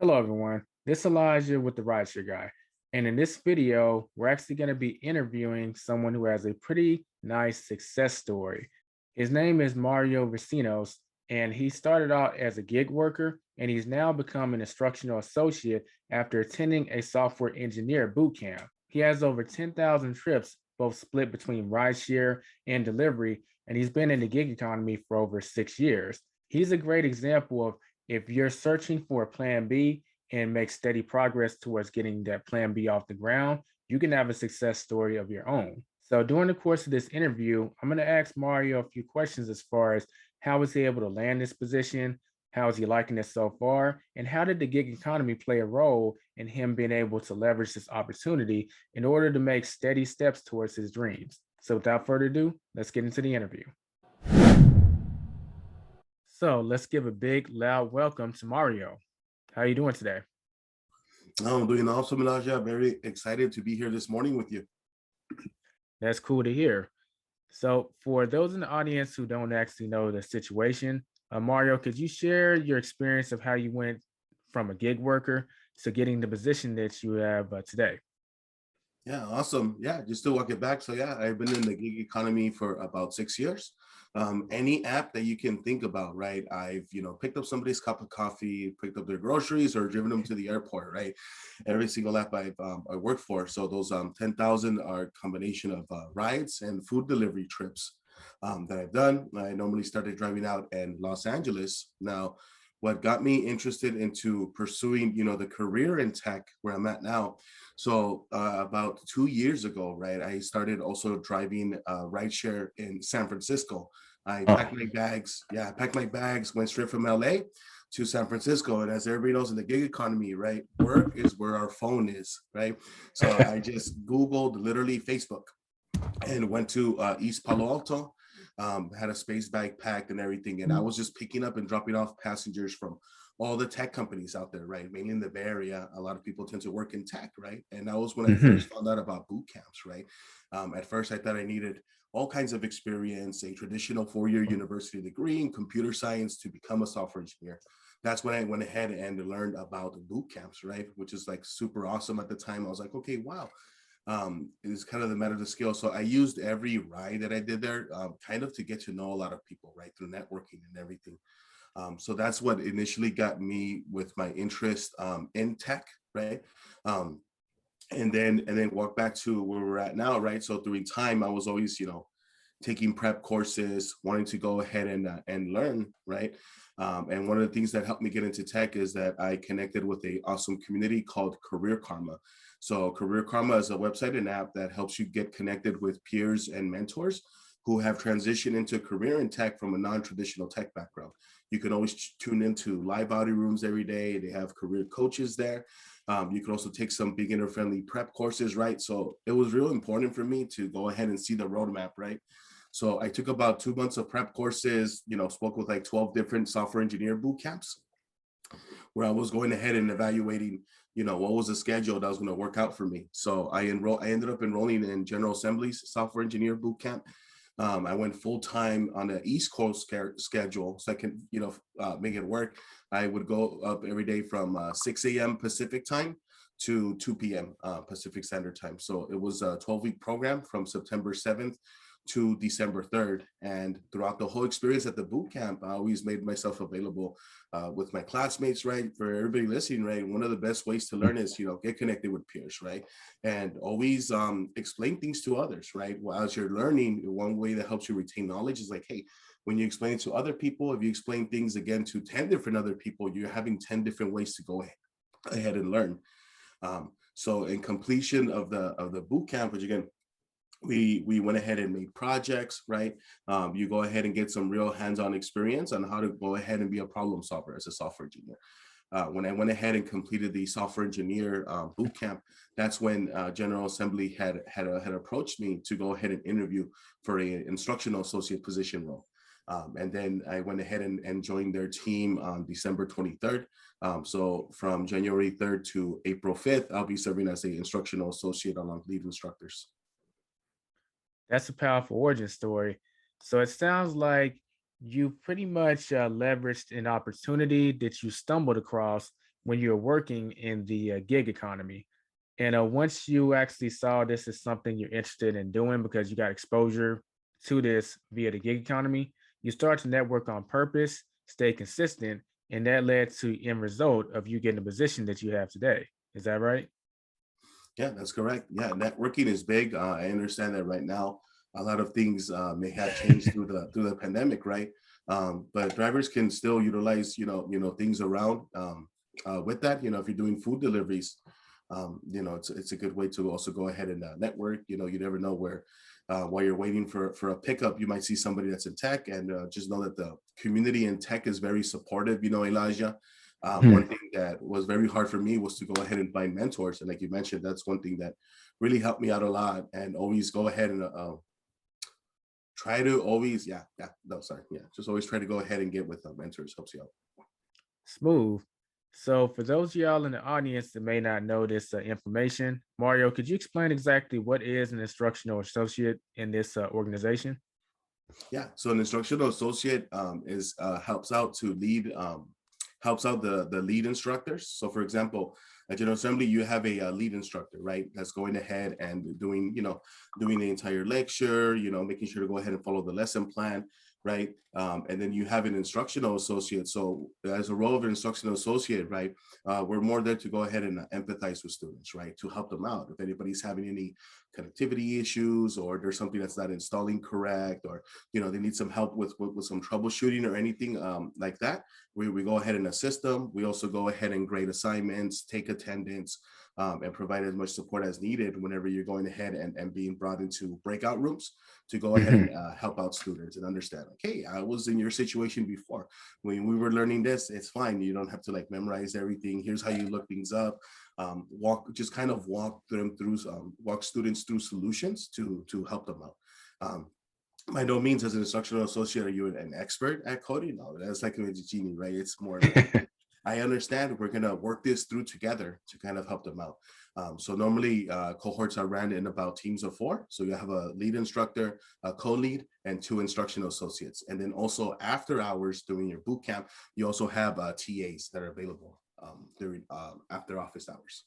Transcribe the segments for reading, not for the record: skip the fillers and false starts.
Hello, everyone. This is Elijah with the RideShare Guy. And in this video, we're actually going to be interviewing someone who has a pretty nice success story. His name is Mario Recinos, and he started out as a gig worker, and he's now become an instructional associate after attending a software engineer boot camp. He has over 10,000 trips, both split between rideshare and delivery, and he's been in the gig economy for over 6 years. He's a great example of if you're searching for a plan B and make steady progress towards getting that plan B off the ground, you can have a success story of your own. So during the course of this interview, I'm going to ask Mario a few questions as far as how was he able to land this position, how is he liking it so far, and how did the gig economy play a role in him being able to leverage this opportunity in order to make steady steps towards his dreams. So without further ado, let's get into the interview. So let's give a big, loud welcome to Mario. How are you doing today? I'm doing awesome, Elijah. Very excited to be here this morning with you. That's cool to hear. So for those in the audience who don't actually know the situation, Mario, could you share your experience of how you went from a gig worker to getting the position that you have today? Yeah, awesome. Yeah, just to walk it back. So yeah, I've been in the gig economy for about 6 years. Any app that you can think about, right? I've, picked up somebody's cup of coffee, picked up their groceries, or driven them to the airport, right? Every single app I worked for. So those 10,000 are a combination of rides and food delivery trips that I've done. I normally started driving out in Los Angeles. Now, what got me interested into pursuing, the career in tech where I'm at now. So about 2 years ago, right, I started also driving rideshare in San Francisco. I packed my bags. Yeah, I packed my bags, went straight from LA to San Francisco. And as everybody knows in the gig economy, right, work is where our phone is, right? So I just Googled literally Facebook and went to East Palo Alto, had a space bag packed and everything. And I was just picking up and dropping off passengers from all the tech companies out there, right? Mainly in the Bay Area. A lot of people tend to work in tech, right? And that was when I first found out about boot camps, right? At first, I thought I needed all kinds of experience, a traditional 4-year university degree in computer science to become a software engineer. That's when I went ahead and learned about the boot camps, right? Which is like super awesome at the time. I was like, okay, wow, is kind of the matter of the skill. So I used every ride that I did there kind of to get to know a lot of people, right, through networking and everything. So that's what initially got me with my interest in tech, right? Um, and then walk back to where we're at now, right? So during time, I was always, taking prep courses, wanting to go ahead and learn, right? And one of the things that helped me get into tech is that I connected with a awesome community called Career Karma. So Career Karma is a website and app that helps you get connected with peers and mentors who have transitioned into a career in tech from a non-traditional tech background. You can always tune into live audio rooms every day. They have career coaches there. You can also take some beginner friendly prep courses, right? So it was real important for me to go ahead and see the roadmap, right? So I took about 2 months of prep courses, spoke with like 12 different software engineer boot camps where I was going ahead and evaluating, what was the schedule that was going to work out for me. So I ended up enrolling in General Assembly's software engineer boot camp. I went full time on the East Coast schedule so I can, make it work. I would go up every day from 6 a.m. Pacific time to 2 p.m. Pacific Standard Time. So it was a 12-week program from September 7th to December 3rd. And throughout the whole experience at the boot camp, I always made myself available with my classmates, right? For everybody listening, right? One of the best ways to learn is, get connected with peers, right? And always explain things to others, right? Well, as you're learning, one way that helps you retain knowledge is like, hey, when you explain it to other people, if you explain things again to 10 different other people, you're having 10 different ways to go ahead and learn. So in completion of the boot camp, which again, we went ahead and made projects, right? You go ahead and get some real hands-on experience on how to go ahead and be a problem solver as a software engineer. When I went ahead and completed the software engineer boot camp, that's when General Assembly had approached me to go ahead and interview for an instructional associate position role. And then I went ahead and joined their team on December 23rd. So from January 3rd to April 5th, I'll be serving as an instructional associate along lead instructors. That's a powerful origin story. So it sounds like you pretty much leveraged an opportunity that you stumbled across when you were working in the gig economy. And once you actually saw this as something you're interested in doing because you got exposure to this via the gig economy, you start to network on purpose, stay consistent, and that led to end result of you getting the position that you have today. Is that right? Yeah, that's correct. Yeah, networking is big. I understand that right now a lot of things may have changed through the pandemic, right? But drivers can still utilize things around with that. If you're doing food deliveries, it's a good way to also go ahead and network. You never know where while you're waiting for a pickup, you might see somebody that's in tech, and just know that the community in tech is very supportive. Elijah. Mhm. One thing that was very hard for me was to go ahead and find mentors, and like you mentioned, that's one thing that really helped me out a lot. And always go ahead and try to always, yeah, no, sorry, yeah, just always try to go ahead and get with mentors. Helps you out. Smooth. So, for those of y'all in the audience that may not know this information, Mario, could you explain exactly what is an instructional associate in this organization? Yeah, so an instructional associate is helps out to lead helps out the lead instructors. So for example, at General Assembly, you have a lead instructor, right? That's going ahead and doing the entire lecture, making sure to go ahead and follow the lesson plan, right? And then you have an instructional associate. So as a role of an instructional associate, right, we're more there to go ahead and empathize with students, right? To help them out. If anybody's having any connectivity issues, or there's something that's not installing correct, or they need some help with some troubleshooting or anything like that, we go ahead and assist them. We also go ahead and grade assignments, take attendance, and provide as much support as needed whenever you're going ahead and being brought into breakout rooms to go ahead and Mhm. help out students and understand, like, hey, I was in your situation before. When we were learning this, it's fine. You don't have to like memorize everything. Here's how you look things up. Just kind of walk students through solutions to help them out. Um, by no means as an instructional associate are you an expert at coding. No, that's like a genie, right? It's more like, hey, I understand, we're gonna work this through together to kind of help them out. So normally cohorts are ran in about teams of 4. So you have a lead instructor, a co-lead, and 2 instructional associates. And then also after hours during your boot camp, you also have TAs that are available during after office hours.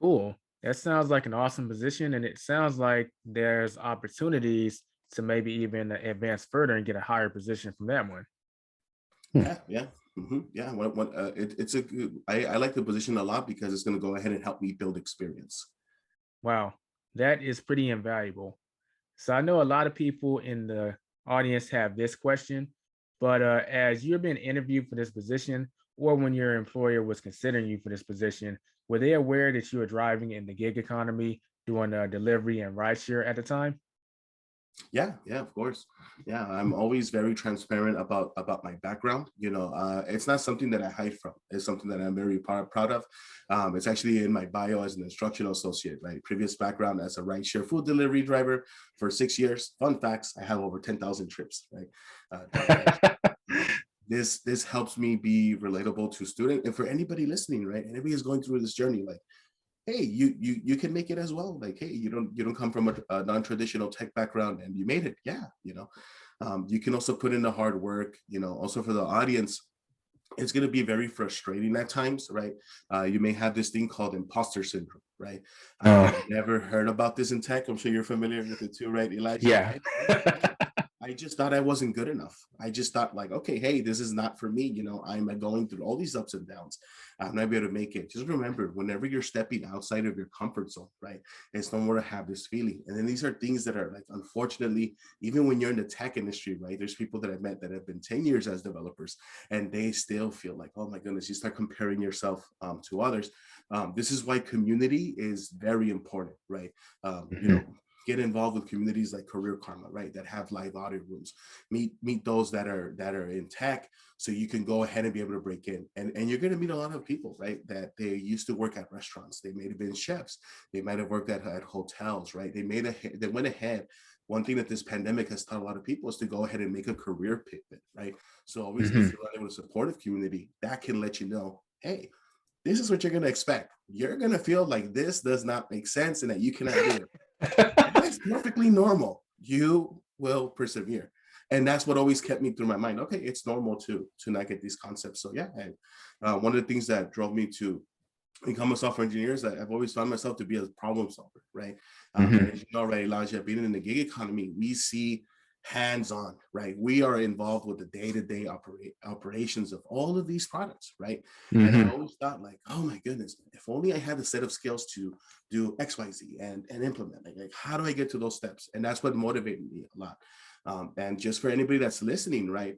Cool. That sounds like an awesome position, and it sounds like there's opportunities to maybe even advance further and get a higher position from that one. Hmm. Yeah, yeah. Yeah, it's a good, I like the position a lot because it's going to go ahead and help me build experience. Wow, that is pretty invaluable. So I know a lot of people in the audience have this question, but as you're being interviewed for this position, or when your employer was considering you for this position, were they aware that you were driving in the gig economy doing delivery and rideshare at the time? Yeah, yeah, of course. Yeah, I'm always very transparent about my background. It's not something that I hide from. It's something that I'm very proud of. It's actually in my bio as an instructional associate. Right, previous background as a rideshare food delivery driver for 6 years. Fun facts: I have over 10,000 trips. Right, DoorDash. This helps me be relatable to student, and for anybody listening, right? Anybody is going through this journey, like, hey, you can make it as well. Like, hey, you don't come from a non-traditional tech background and you made it. Yeah, you can also put in the hard work. Also for the audience, it's going to be very frustrating at times, right? You may have this thing called imposter syndrome, right? Uh, I've never heard about this in tech. I'm sure you're familiar with it too, right, Elijah? yeah. I just thought I wasn't good enough. I just thought, like, okay, hey, this is not for me. I'm going through all these ups and downs. I'm not able to make it. Just remember, whenever you're stepping outside of your comfort zone, right, it's no more to have this feeling. And then these are things that are like, unfortunately, even when you're in the tech industry, right, there's people that I've met that have been 10 years as developers, and they still feel like, oh my goodness, you start comparing yourself to others. This is why community is very important, right? Mhm. Get involved with communities like Career Karma, right? That have live audit rooms. Meet those that are in tech, so you can go ahead and be able to break in. And you're going to meet a lot of people, right? That they used to work at restaurants. They may have been chefs. They might have worked at hotels, right? They went ahead. One thing that this pandemic has taught a lot of people is to go ahead and make a career pivot, right? So always be Mhm. surrounded with a supportive community that can let you know, hey, this is what you're going to expect. You're going to feel like this does not make sense and that you cannot do it. That is perfectly normal. You will persevere. And that's what always kept me through my mind. Okay, it's normal to not get these concepts. So yeah, and one of the things that drove me to become a software engineer is that I've always found myself to be a problem solver, right? And Hmm. as you know, right, Elijah, being in the gig economy, we see hands-on, right? We are involved with the day-to-day operations of all of these products, right? And I Hmm. always thought like, oh my goodness, if only I had the set of skills to do XYZ and implement, like how do I get to those steps? And that's what motivated me a lot. And just for anybody that's listening, right,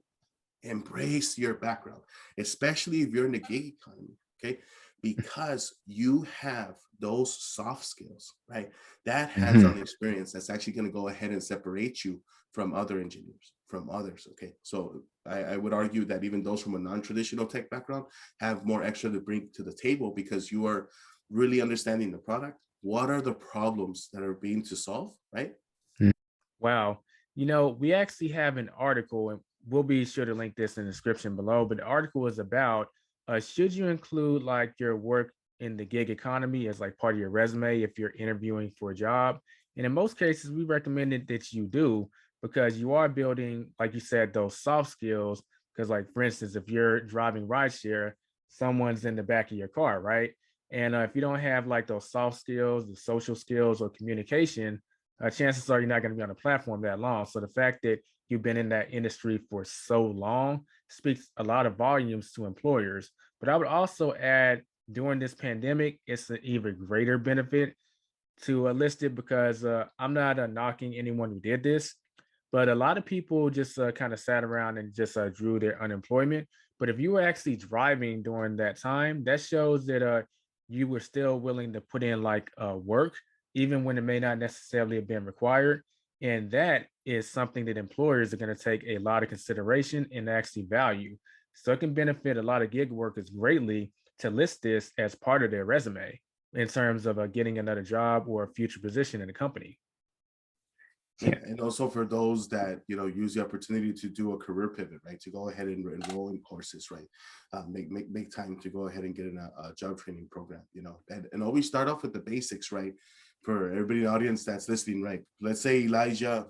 embrace your background, especially if you're in the gig economy, okay? Because you have those soft skills, right? That Hmm. hands-on experience that's actually going to go ahead and separate you from other engineers, from others, okay? So I would argue that even those from a non-traditional tech background have more extra to bring to the table because you are really understanding the product. What are the problems that are being to solve, right? Wow. We actually have an article, and we'll be sure to link this in the description below. But the article is about should you include like your work in the gig economy as like part of your resume if you're interviewing for a job? And in most cases, we recommended that you do because you are building, like you said, those soft skills. Because, like, for instance, if you're driving rideshare, someone's in the back of your car, right? And if you don't have like those soft skills, the social skills, or communication, chances are you're not going to be on the platform that long. So the fact that you've been in that industry for so long speaks a lot of volumes to employers. But I would also add during this pandemic, it's an even greater benefit to list it because I'm not knocking anyone who did this, but a lot of people just kind of sat around and just drew their unemployment. But if you were actually driving during that time, that shows that you were still willing to put in like work, even when it may not necessarily have been required. And that is something that employers are going to take a lot of consideration and actually value. So it can benefit a lot of gig workers greatly to list this as part of their resume in terms of getting another job or a future position in the company. Yeah, and also for those that use the opportunity to do a career pivot, right? To go ahead and enroll in courses, right? Make time to go ahead and get in a job training program, and always start off with the basics, right? For everybody in the audience that's listening, right? Let's say Elijah,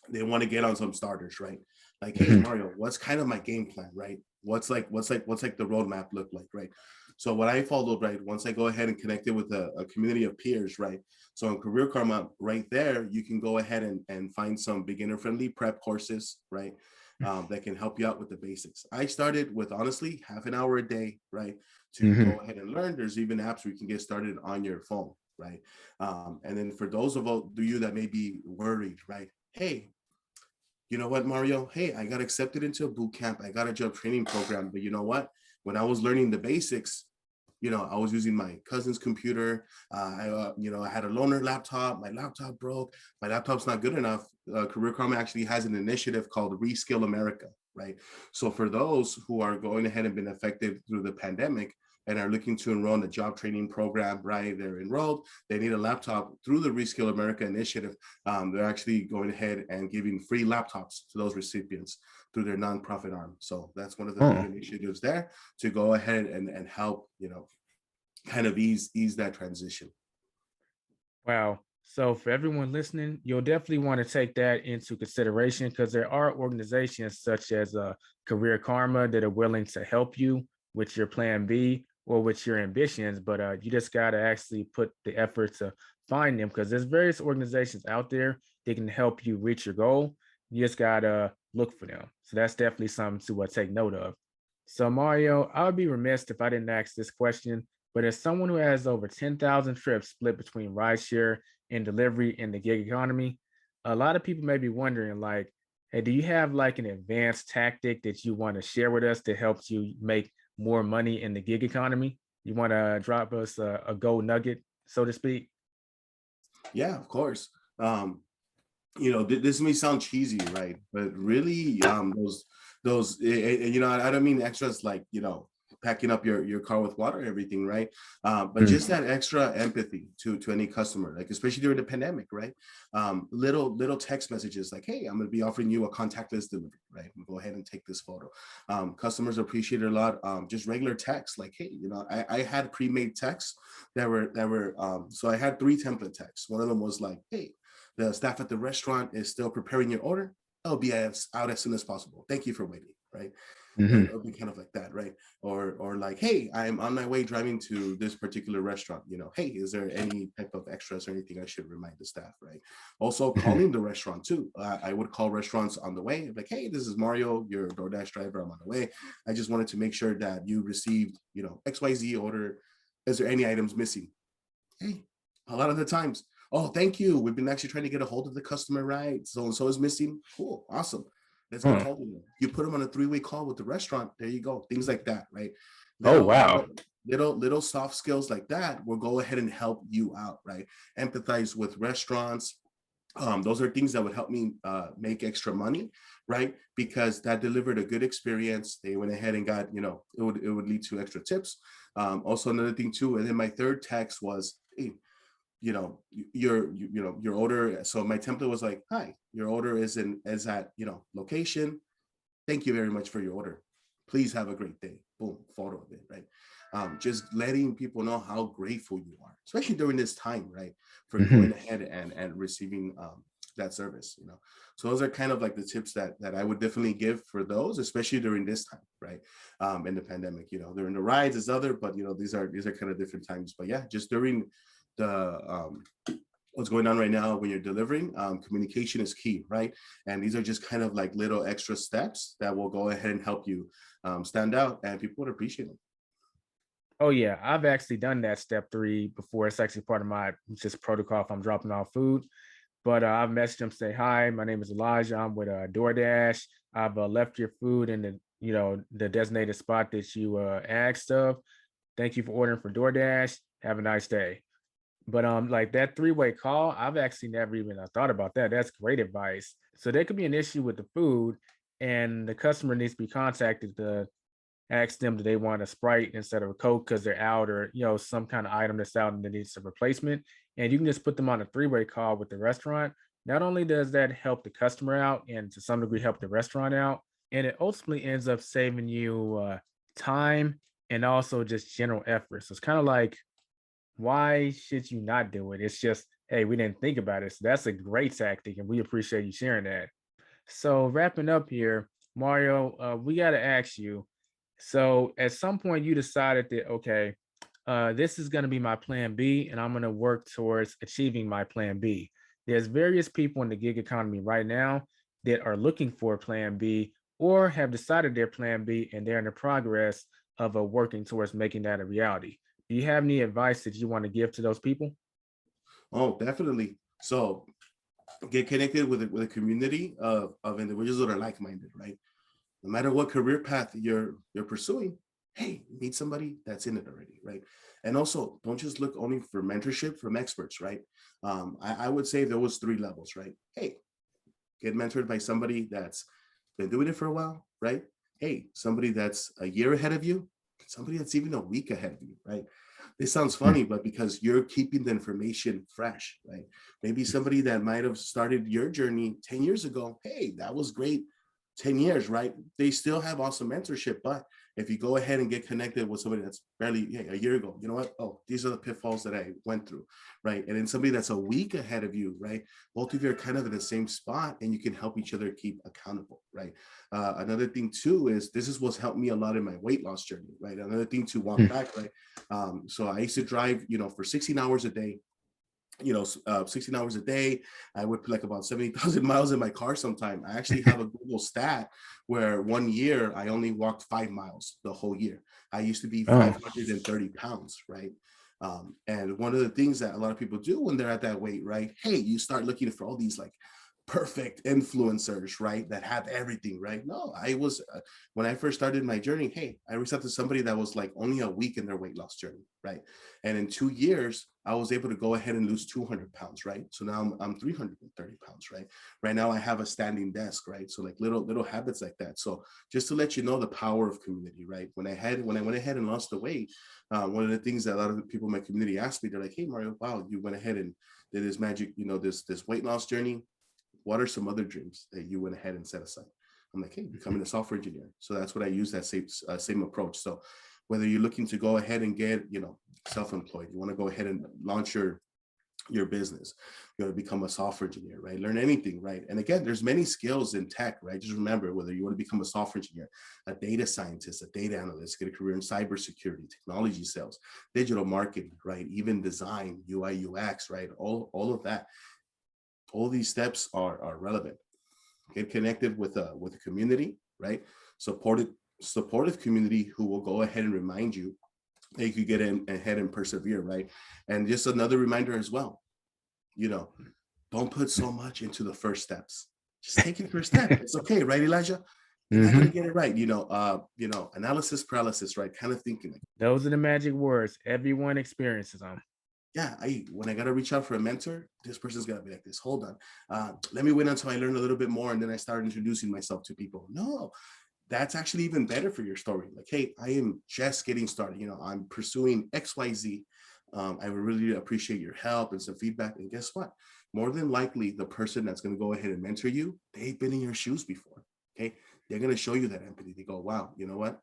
they want to get on some starters, right? Like, hey Mhm. Mario, what's kind of my game plan, right? What's like the roadmap look like, right? So what I followed, right, once I go ahead and connected with a community of peers, right? So in Career Karma, right there, you can go ahead and find some beginner friendly prep courses, right? That can help you out with the basics. I started with honestly half an hour a day, right? To Mhm. go ahead and learn. There's even apps where you can get started on your phone, right? And then for those of you that may be worried, right? Hey, you know what, Mario? Hey, I got accepted into a boot camp. I got a job training program. But you know what? When I was learning the basics, I was using my cousin's computer. I had a loaner laptop. My laptop broke. My laptop's not good enough. Career Karma actually has an initiative called Reskill America, right? So for those who are going ahead and been affected through the pandemic and are looking to enroll in a job training program, right? They're enrolled. They need a laptop through the Reskill America initiative. They're actually going ahead and giving free laptops to those recipients through their nonprofit arm. So that's one of the big Oh, initiatives there to go ahead and help, kind of ease that transition. wow. So for everyone listening, you'll definitely want to take that into consideration because there are organizations such as Career Karma that are willing to help you with your plan B or with your ambitions, but you just got to actually put the effort to find them because there's various organizations out there that can help you reach your goal. You just got to look for them. So that's definitely something to take note of. So Mario, I would be remiss if I didn't ask this question. But as someone who has over 10,000 trips split between rideshare and delivery in the gig economy, a lot of people may be wondering, like, hey, do you have like an advanced tactic that you want to share with us that helps you make more money in the gig economy? You want to drop us a gold nugget, so to speak? Yeah, of course. This may sound cheesy, right? But really, I don't mean extras like packing up your car with water and everything, right? But just Mm. that extra empathy to any customer, like especially during the pandemic, right? Little text messages like, "Hey, I'm going to be offering you a contactless delivery, right? Go ahead and take this photo." Customers appreciate it a lot. Just regular text like, "Hey, I had pre-made texts that were so I had three template texts. One of them was like, "Hey, the staff at the restaurant is still preparing your order. I'll be out as soon as possible. Thank you for waiting, right? Hmm. It'll be kind of like that, right? Or like, hey, I'm on my way driving to this particular restaurant. Hey, is there any type of extras or anything I should remind the staff, right? Also, calling the restaurant too. I would call restaurants on the way, like, hey, this is Mario, your DoorDash driver. I'm on the way. I just wanted to make sure that you received, XYZ order. Is there any items missing? Hey, a lot of the times, oh, thank you. We've been actually trying to get a hold of the customer, right? So and so is missing. Cool, awesome. Let's get a hold of them. You put them on a three-way call with the restaurant. There you go. Things like that, right? Oh, Little, wow. little soft skills like that will go ahead and help you out, right? Empathize with restaurants. Those are things that would help me make extra money, right? Because that delivered a good experience. They went ahead and got, it would lead to extra tips. Also, another thing too, and then my third text was, hey, your order. So my template was like, hi, your order is at location. Thank you very much for your order. Please have a great day. Boom, photo of it, right? Just letting people know how grateful you are, especially during this time, right? For Hmm. going ahead and receiving that service, So those are kind of like the tips that I would definitely give for those, especially during this time, right? In the pandemic, during the rides is other, but these are kind of different times. But yeah, just during the what's going on right now when you're delivering, communication is key, right? And these are just kind of like little extra steps that will go ahead and help you stand out, and people would appreciate them. Oh yeah, I've actually done that step three before. It's actually part of my just protocol if I'm dropping off food. But I've messaged them, say, hi, my name is Elijah. I'm with DoorDash. I've left your food in the designated spot that you asked of. Thank you for ordering for DoorDash. Have a nice day. But like that three-way call, I've actually never even thought about that. That's great advice. So there could be an issue with the food, and the customer needs to be contacted to ask them do they want a Sprite instead of a Coke because they're out, or some kind of item that's out and that needs a replacement. And you can just put them on a three-way call with the restaurant. Not only does that help the customer out and to some degree help the restaurant out, and it ultimately ends up saving you time and also just general effort. So it's kind of like, why should you not do it? It's just, hey, we didn't think about it. So that's a great tactic, and we appreciate you sharing that. So wrapping up here, Mario, we got to ask you. So at some point, you decided that okay, this is going to be my plan B, and I'm going to work towards achieving my plan B. There's various people in the gig economy right now that are looking for a plan B or have decided their plan B, and they're in the progress of working towards making that a reality. Do you have any advice that you want to give to those people? Oh, definitely. So get connected with a community of individuals that are like-minded, right? No matter what career path you're pursuing, hey, meet somebody that's in it already, right? And also, don't just look only for mentorship from experts, right? I would say there was three levels, right? Hey, get mentored by somebody that's been doing it for a while, right? Hey, somebody that's a year ahead of you, somebody that's even a week ahead of you, right? This sounds Mm, funny, but because you're keeping the information fresh, right? Maybe somebody that might have started your journey 10 years ago, hey, that was great 10 years, right? They still have awesome mentorship, but if you go ahead and get connected with somebody that's barely a year ago, you know what? Oh, these are the pitfalls that I went through, right? And then somebody that's a week ahead of you, right? Both of you are kind of in the same spot and you can help each other keep accountable, right? Another thing too is this is what's helped me a lot in my weight loss journey, right? Another thing to walk mm, back, right? So I used to drive, for 16 hours a day, 16 hours a day. I would put like about 70,000 miles in my car sometime. I actually have a Google stat where one year I only walked 5 miles the whole year. I used to be oh, 530 pounds, right? And one of the things that a lot of people do when they're at that weight, right? Hey, you start looking for all these like perfect influencers, right? That have everything, right? No, I was, when I first started my journey, hey, I reached out to somebody that was like only a week in their weight loss journey, right? And in 2 years, I was able to go ahead and lose 200 pounds, right? So now I'm 330 pounds, right? Right now I have a standing desk, right? So like little habits like that. So just to let you know the power of community, right? When I went ahead and lost the weight, one of the things that a lot of the people in my community asked me, they're like, hey, Mario, wow, you went ahead and did this magic, this weight loss journey. What are some other dreams that you went ahead and set aside? I'm like, hey, becoming a software engineer. So that's what I use, that same approach. So whether you're looking to go ahead and get, self-employed, you want to go ahead and launch your business. You want to become a software engineer, right? Learn anything, right? And again, there's many skills in tech, right? Just remember, whether you want to become a software engineer, a data scientist, a data analyst, get a career in cybersecurity, technology sales, digital marketing, right? Even design, UI, UX, right? All of that. All these steps are relevant. Get connected with a community, right? Supportive community who will go ahead and remind you that you could get in ahead and persevere, right? And just another reminder as well, you know, don't put so much into the first steps. Just take your first step. It's okay, right, Elijah? You're not gonna Hmm. get it right. Analysis paralysis, right? Kind of thinking like, Those are the magic words. Everyone experiences them. yeah, when I gotta reach out for a mentor, this person's gonna be like this. Hold on, let me wait until I learn a little bit more, and then I start introducing myself to people. No, that's actually even better for your story. Like, hey, I am just getting started. I'm pursuing XYZ. I would really appreciate your help and some feedback. And guess what? More than likely, the person that's going to go ahead and mentor you, they've been in your shoes before. Okay. They're going to show you that empathy. They go, wow, you know what?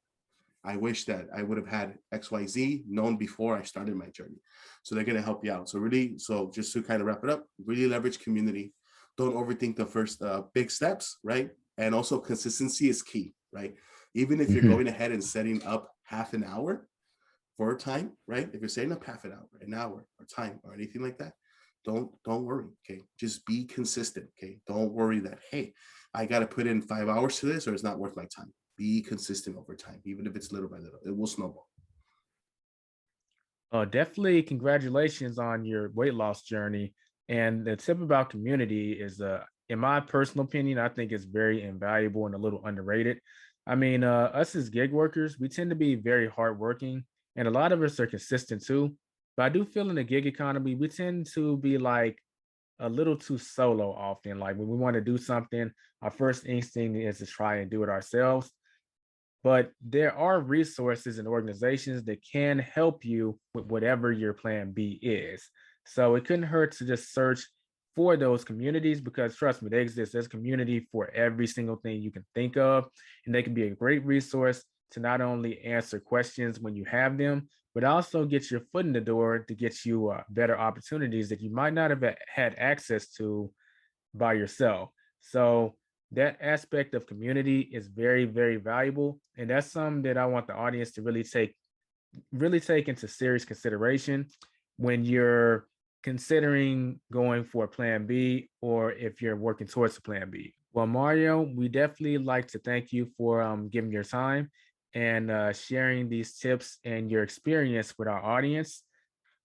I wish that I would have had XYZ known before I started my journey. So they're going to help you out. So just to kind of wrap it up, really leverage community. Don't overthink the first big steps, right? And also consistency is key, right? Even if you're Hmm. going ahead and setting up half an hour for a time, right? If you're setting up half an hour or time or anything like that, don't worry. Okay. Just be consistent. Okay. Don't worry that, hey, I got to put in 5 hours to this or it's not worth my time. Be consistent over time, even if it's little by little. It will snowball. Definitely congratulations on your weight loss journey. And the tip about community is, in my personal opinion, I think it's very invaluable and a little underrated. I mean, us as gig workers, we tend to be very hardworking, and a lot of us are consistent too. But I do feel in the gig economy, we tend to be like a little too solo often. Like when we want to do something, our first instinct is to try and do it ourselves. But there are resources and organizations that can help you with whatever your plan B is. So it couldn't hurt to just search for those communities, because trust me, they exist. There's community for every single thing you can think of, and they can be a great resource to not only answer questions when you have them, but also get your foot in the door to get you better opportunities that you might not have had access to by yourself. So that aspect of community is very, very valuable. And that's something that I want the audience to really take into serious consideration when you're considering going for a plan B, or if you're working towards a plan B. Well, Mario, we definitely like to thank you for giving your time and sharing these tips and your experience with our audience.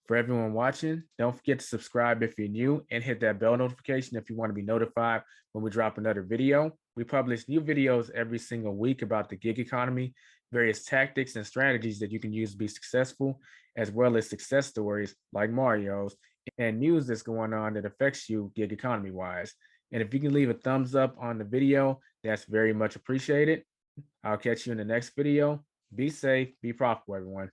For everyone watching, don't forget to subscribe if you're new and hit that bell notification if you want to be notified when we drop another video. We publish new videos every single week about the gig economy, various tactics and strategies that you can use to be successful, as well as success stories like Mario's and news that's going on that affects you gig economy wise. And if you can leave a thumbs up on the video, that's very much appreciated. I'll catch you in the next video. Be safe, be profitable, everyone.